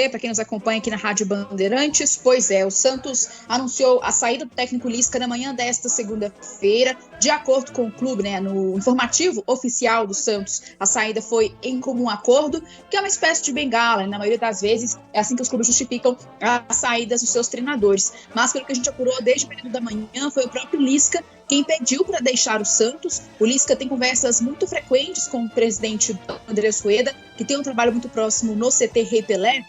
para quem nos acompanha aqui na Rádio Bandeirantes. Pois é, o Santos anunciou a saída do técnico Lisca na manhã desta segunda-feira. De acordo com o clube, né, no informativo oficial do Santos, a saída foi em comum acordo, que é uma espécie de bengala, né? Na maioria das vezes é assim que os clubes justificam as saídas dos seus treinadores. Mas pelo que a gente apurou desde o período da manhã, foi o próprio Lisca quem pediu para deixar o Santos. O Lisca tem conversas muito frequentes com o presidente Andrés Rueda, que tem um trabalho muito próximo no CT Rei Pelé.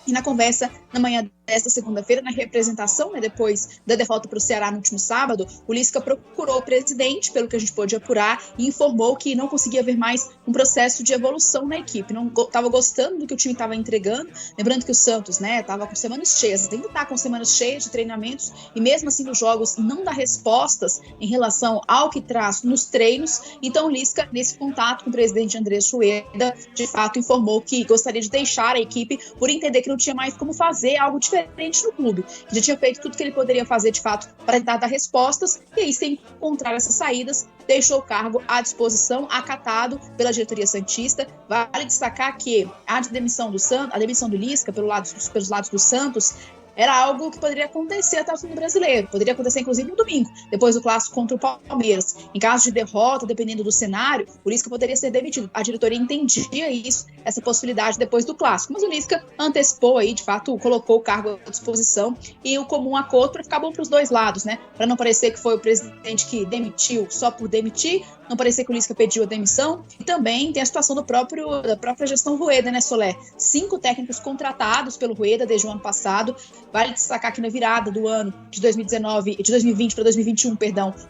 E na conversa, na manhã desta segunda-feira, na representação, né, depois da derrota para o Ceará no último sábado, o Lisca procurou o presidente, pelo que a gente pôde apurar, e informou que não conseguia ver mais um processo de evolução na equipe. Não estava gostando do que o time estava entregando. Lembrando que o Santos, né, estava com semanas cheias, ainda está com semanas cheias de treinamentos, e mesmo assim os jogos não dá respostas em relação ao que traz nos treinos. Então o Lisca, nesse contato com o presidente Andrés Rueda, de fato informou que gostaria de deixar a equipe por entender que não tinha mais como fazer algo diferente no clube. Já tinha feito tudo que ele poderia fazer, de fato, para tentar dar respostas, e aí, sem encontrar essas saídas, deixou o cargo à disposição, acatado pela diretoria santista. Vale destacar que a demissão do Lisca pelos lados do Santos era algo que poderia acontecer até o fim do Brasileiro. Poderia acontecer, inclusive, no domingo, depois do clássico contra o Palmeiras. Em caso de derrota, dependendo do cenário, o Lisca poderia ser demitido. A diretoria entendia isso, essa possibilidade depois do clássico. Mas o Lisca antecipou aí, de fato, colocou o cargo à disposição e o comum acordo para ficar bom para os dois lados, né? Para não parecer que foi o presidente que demitiu só por demitir, não parecer que o Lisca pediu a demissão. E também tem a situação da própria gestão Rueda, né, Solé? 5 técnicos contratados pelo Rueda desde o ano passado. Vale destacar que na virada do ano de 2020 para 2021,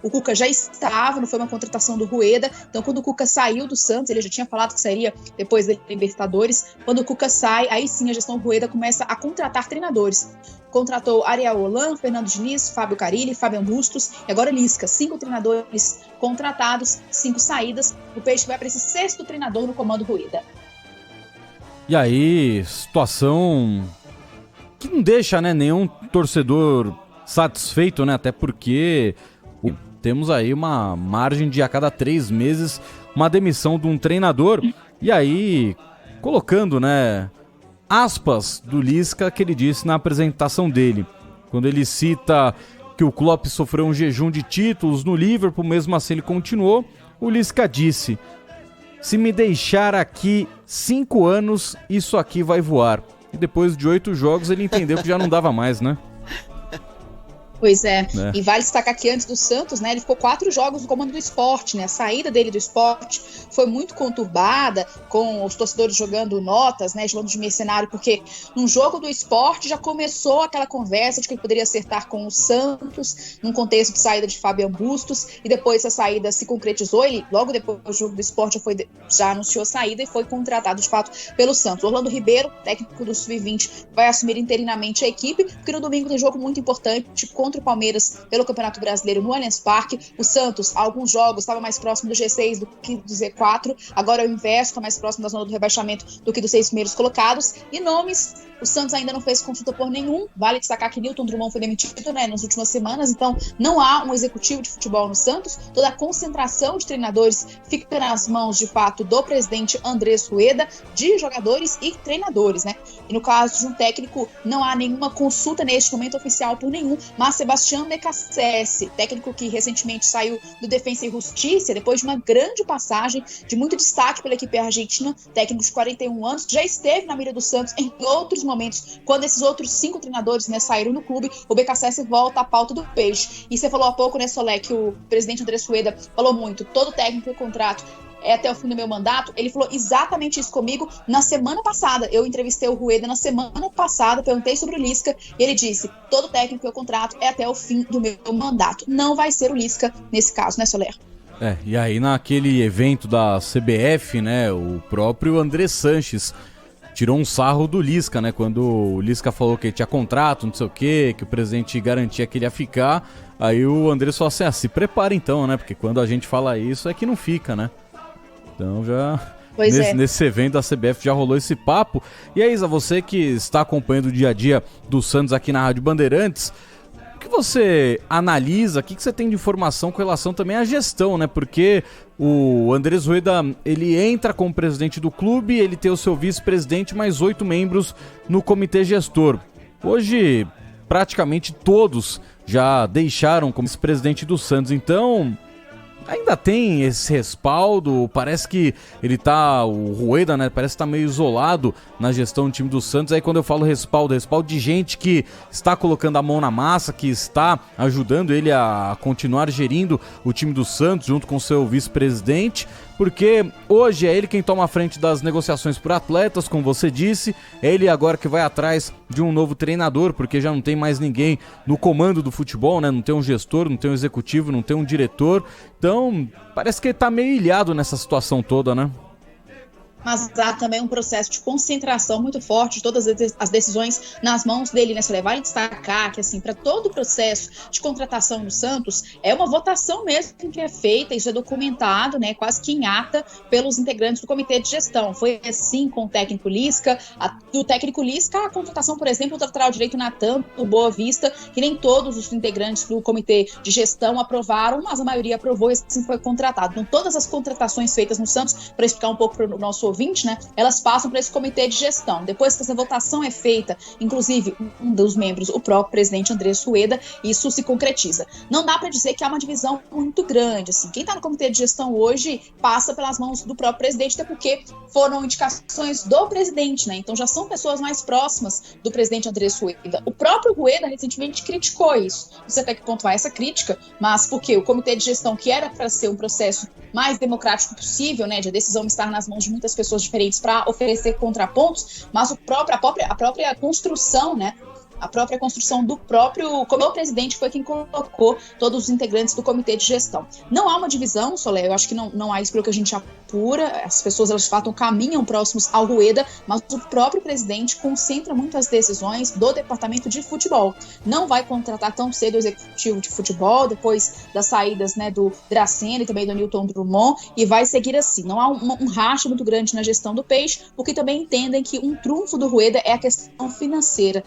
o Cuca já estava, não foi uma contratação do Rueda. Então, quando o Cuca saiu do Santos, ele já tinha falado que sairia depois da Libertadores. Quando o Cuca sai, aí sim a gestão Rueda começa a contratar treinadores. Contratou Ariel Holan, Fernando Diniz, Fábio Carille, Fábio Bustos e agora Lisca. 5 treinadores contratados, 5 saídas. O Peixe vai para esse 6º treinador no comando Rueda. E aí, situação que não deixa, né, nenhum torcedor satisfeito, né? Até porque temos aí uma margem de a cada 3 meses uma demissão de um treinador. E aí, colocando, né, aspas do Lisca que ele disse na apresentação dele, quando ele cita que o Klopp sofreu um jejum de títulos no Liverpool, mesmo assim ele continuou. O Lisca disse: "Se me deixar aqui 5 anos, isso aqui vai voar." E depois de 8 jogos ele entendeu que já não dava mais, né? Pois é, e vale destacar que antes do Santos, né, ele ficou 4 jogos no comando do Sport, né, a saída dele do Sport foi muito conturbada, com os torcedores jogando notas, né, jogando de mercenário, porque num jogo do Sport já começou aquela conversa de que ele poderia acertar com o Santos, num contexto de saída de Fábio Bustos, e depois essa saída se concretizou, ele logo depois do jogo do Sport já anunciou a saída e foi contratado de fato pelo Santos. Orlando Ribeiro, técnico do Sub-20, vai assumir interinamente a equipe, porque no domingo tem jogo muito importante contra o Palmeiras pelo Campeonato Brasileiro no Allianz Parque. O Santos, há alguns jogos, estava mais próximo do G6 do que do Z4, agora é o inverso, está mais próximo da zona do rebaixamento do que dos 6 primeiros colocados. E nomes, o Santos ainda não fez consulta por nenhum. Vale destacar que Nilton Drummond foi demitido, né, nas últimas semanas, então não há um executivo de futebol no Santos. Toda a concentração de treinadores fica nas mãos, de fato, do presidente Andrés Rueda, de jogadores e treinadores, né? E no caso de um técnico, não há nenhuma consulta neste momento oficial por nenhum, mas Sebastião Becassese, técnico que recentemente saiu do Defensa e Justiça, depois de uma grande passagem, de muito destaque pela equipe argentina, técnico de 41 anos, já esteve na mira do Santos em outros momentos, quando esses outros 5 treinadores, né, saíram do clube. O Becassese volta à pauta do Peixe. E você falou há pouco, né, Solé, que o presidente Andrés Rueda falou muito, todo técnico e contrato é até o fim do meu mandato. Ele falou exatamente isso comigo na semana passada. Eu entrevistei o Rueda na semana passada, perguntei sobre o Lisca, e ele disse: todo técnico que eu contrato é até o fim do meu mandato. Não vai ser o Lisca nesse caso, né, Soler? E aí naquele evento da CBF, né, o próprio André Sanches tirou um sarro do Lisca, né, quando o Lisca falou que ele tinha contrato, não sei o quê, que o presidente garantia que ele ia ficar. Aí o André falou assim: se prepara então, né, porque quando a gente fala isso é que não fica, né? Então já nesse evento da CBF já rolou esse papo. E aí, Isa, você que está acompanhando o dia a dia do Santos aqui na Rádio Bandeirantes, O que você analisa, o que você tem de informação com relação também à gestão, né? Porque o Andrés Rueda, ele entra como presidente do clube, ele tem o seu vice-presidente, mais 8 membros no comitê gestor. Hoje, praticamente todos já deixaram como vice-presidente do Santos, então ainda tem esse respaldo. Parece que o Rueda, né, parece que tá meio isolado na gestão do time do Santos. Aí quando eu falo respaldo de gente que está colocando a mão na massa, que está ajudando ele a continuar gerindo o time do Santos junto com seu vice-presidente, porque hoje é ele quem toma a frente das negociações por atletas, como você disse. É ele agora que vai atrás de um novo treinador, porque já não tem mais ninguém no comando do futebol, né? Não tem um gestor, não tem um executivo, não tem um diretor. Então, parece que ele tá meio ilhado nessa situação toda, né? Mas há também um processo de concentração muito forte de todas as decisões nas mãos dele, né? Vale destacar que, assim, para todo o processo de contratação do Santos, é uma votação mesmo que é feita, isso é documentado, né? Quase que em ata pelos integrantes do comitê de gestão. Foi assim com o técnico Lisca. Do técnico Lisca, a contratação, por exemplo, do lateral direito Natan, do Boa Vista, que nem todos os integrantes do comitê de gestão aprovaram, mas a maioria aprovou e assim foi contratado. Então, todas as contratações feitas no Santos, para explicar um pouco para o nosso ouvinte, né, elas passam para esse comitê de gestão. Depois que essa votação é feita, inclusive um dos membros, o próprio presidente Andrés Rueda, isso se concretiza. Não dá para dizer que há uma divisão muito grande. Assim. Quem está no comitê de gestão hoje passa pelas mãos do próprio presidente, até porque foram indicações do presidente, né? Então já são pessoas mais próximas do presidente Andrés Rueda. O próprio Rueda recentemente criticou isso. Não sei até que ponto vai essa crítica, mas porque o comitê de gestão, que era para ser um processo mais democrático possível, né, de a decisão estar nas mãos de muitas pessoas diferentes para oferecer contrapontos, mas a própria construção, né, a própria construção do próprio presidente foi quem colocou todos os integrantes do comitê de gestão. Não há uma divisão, Solé, eu acho que não há isso pelo que a gente apura, as pessoas, elas de fato caminham próximos ao Rueda, mas o próprio presidente concentra muito as decisões do departamento de futebol. Não vai contratar tão cedo o executivo de futebol, depois das saídas, né, do Dracena e também do Newton Drummond, e vai seguir assim. Não há um racha muito grande na gestão do Peixe, porque também entendem que um trunfo do Rueda é a questão financeira.